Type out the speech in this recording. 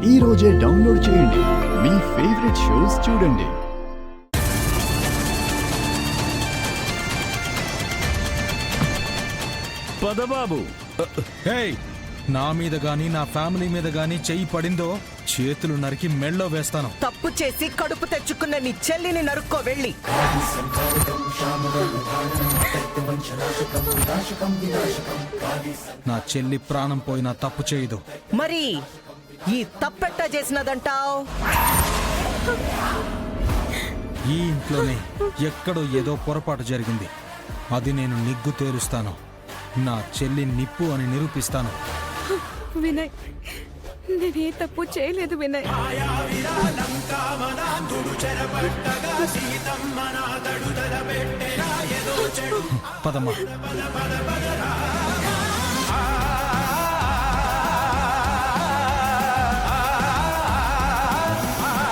ఈ రోజే డౌన్లోడ్ చేయండి. మీ ఫేవరెట్ షోస్ చూడండి. పదబాబు. నా మీద గాని నా ఫ్యామిలీ మీద గాని చెయ్యి పడిందో చేతులు నరికి మెళ్ళో వేస్తాను. తప్పు చేసి కడుపు తెచ్చుకున్న నీ చెల్లిని నరుక్కో వెళ్ళి. నా చెల్లి ప్రాణం పోయినా తప్పు చేయదు. మరి ఈ తప్పెట్టా చేసినదంటావ్? ఈ ఇంట్లోనే ఎక్కడో ఏదో పొరపాటు జరిగింది. అది నేను నిగ్గు తేలుస్తాను. నా చెల్లి నిప్పు అని నిరూపిస్తాను. వినయ్, నేనే తప్పు చేయలేదు వినయ్. పదమ్మా.